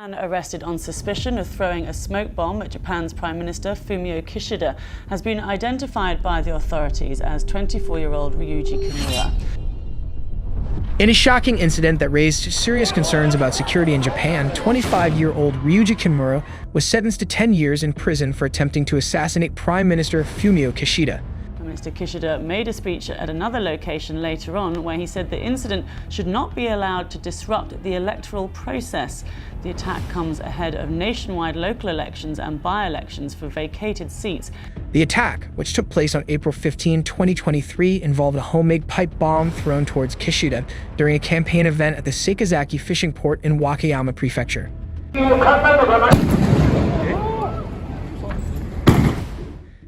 Man arrested on suspicion of throwing a smoke bomb at Japan's Prime Minister Fumio Kishida has been identified by the authorities as 24-year-old Ryuji Kimura. In a shocking incident that raised serious concerns about security in Japan, 25-year-old Ryuji Kimura was sentenced to 10 years in prison for attempting to assassinate Prime Minister Fumio Kishida. Mr. Kishida made a speech at another location later on where he said the incident should not be allowed to disrupt the electoral process. The attack comes ahead of nationwide local elections and by-elections for vacated seats. The attack, which took place on April 15, 2023, involved a homemade pipe bomb thrown towards Kishida during a campaign event at the Sekizaki fishing port in Wakayama Prefecture.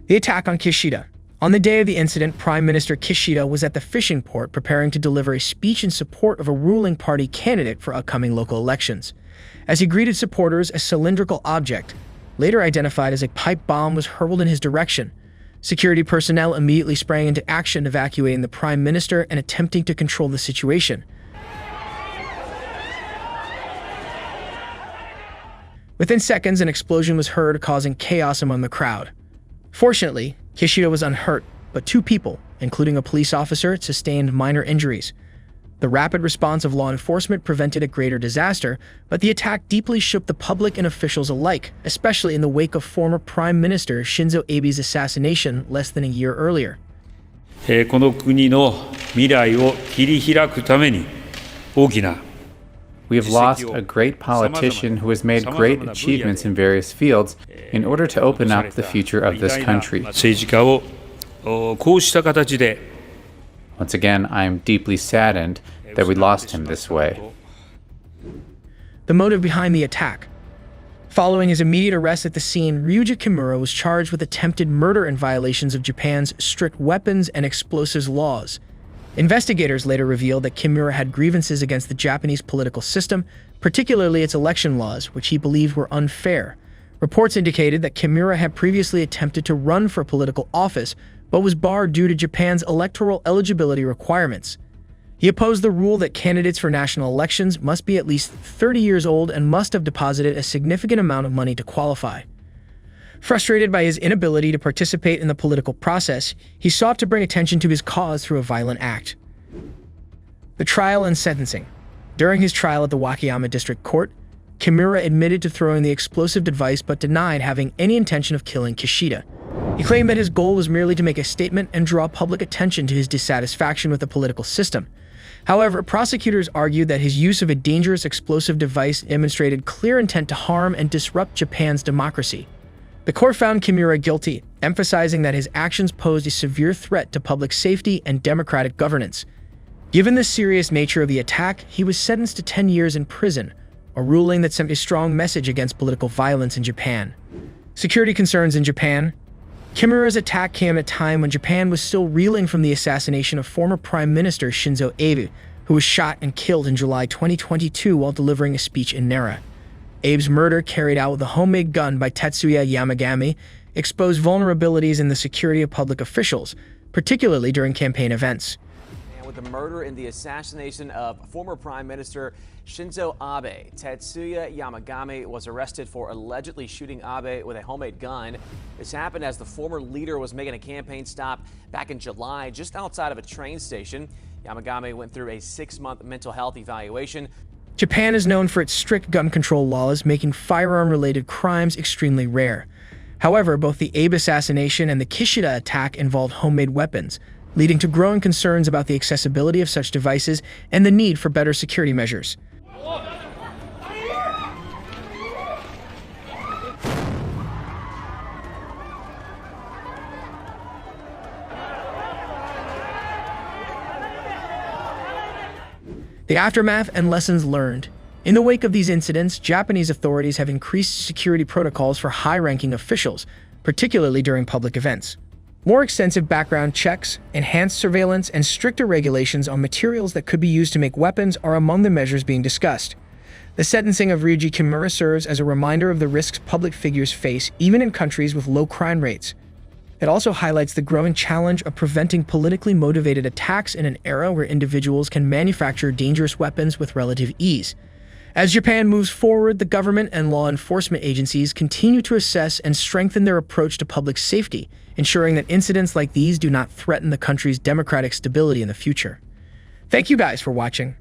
The attack on Kishida. On the day of the incident, Prime Minister Kishida was at the fishing port preparing to deliver a speech in support of a ruling party candidate for upcoming local elections. As he greeted supporters, a cylindrical object, later identified as a pipe bomb, was hurled in his direction. Security personnel immediately sprang into action, evacuating the Prime Minister and attempting to control the situation. Within seconds, an explosion was heard, causing chaos among the crowd. Fortunately, Kishida was unhurt, but two people, including a police officer, sustained minor injuries. The rapid response of law enforcement prevented a greater disaster, but the attack deeply shook the public and officials alike, especially in the wake of former Prime Minister Shinzo Abe's assassination less than a year earlier. この国の未来を切り開くために大きな We have lost a great politician who has made great achievements in various fields in order to open up the future of this country. 政治家をこうした形で Once again, I am deeply saddened that we lost him this way. The motive behind the attack. Following his immediate arrest at the scene, Ryuji Kimura was charged with attempted murder and violations of Japan's strict weapons and explosives laws. Investigators later revealed that Kimura had grievances against the Japanese political system, particularly its election laws, which he believed were unfair. Reports indicated that Kimura had previously attempted to run for political office, but was barred due to Japan's electoral eligibility requirements. He opposed the rule that candidates for national elections must be at least 30 years old and must have deposited a significant amount of money to qualify. Frustrated by his inability to participate in the political process, he sought to bring attention to his cause through a violent act. The trial and sentencing. During his trial at the Wakayama District Court, Kimura admitted to throwing the explosive device but denied having any intention of killing Kishida. He claimed that his goal was merely to make a statement and draw public attention to his dissatisfaction with the political system. However, prosecutors argued that his use of a dangerous explosive device demonstrated clear intent to harm and disrupt Japan's democracy. The court found Kimura guilty, emphasizing that his actions posed a severe threat to public safety and democratic governance. Given the serious nature of the attack, he was sentenced to 10 years in prison, a ruling that sent a strong message against political violence in Japan. Security concerns in Japan. Kimura's attack came at a time when Japan was still reeling from the assassination of former Prime Minister Shinzo Abe, who was shot and killed in July 2022 while delivering a speech in Nara. Abe's murder, carried out with a homemade gun by Tetsuya Yamagami, exposed vulnerabilities in the security of public officials, particularly during campaign events. And with the murder and the assassination of former Prime Minister Shinzo Abe, Tetsuya Yamagami was arrested for allegedly shooting Abe with a homemade gun. This happened as the former leader was making a campaign stop back in July just outside of a train station. Yamagami went through a 6-month mental health evaluation. Japan is known for its strict gun control laws, making firearm-related crimes extremely rare. However, both the Abe assassination and the Kishida attack involved homemade weapons, leading to growing concerns about the accessibility of such devices and the need for better security measures. The aftermath and lessons learned. In the wake of these incidents, Japanese authorities have increased security protocols for high-ranking officials, particularly during public events. More extensive background checks, enhanced surveillance, and stricter regulations on materials that could be used to make weapons are among the measures being discussed. The sentencing of Ryuji Kimura serves as a reminder of the risks public figures face even in countries with low crime rates. It also highlights the growing challenge of preventing politically motivated attacks in an era where individuals can manufacture dangerous weapons with relative ease. As Japan moves forward, the government and law enforcement agencies continue to assess and strengthen their approach to public safety, ensuring that incidents like these do not threaten the country's democratic stability in the future. Thank you guys for watching.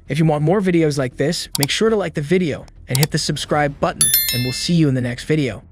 If you want more videos like this, make sure to like the video and hit the subscribe button, and we'll see you in the next video.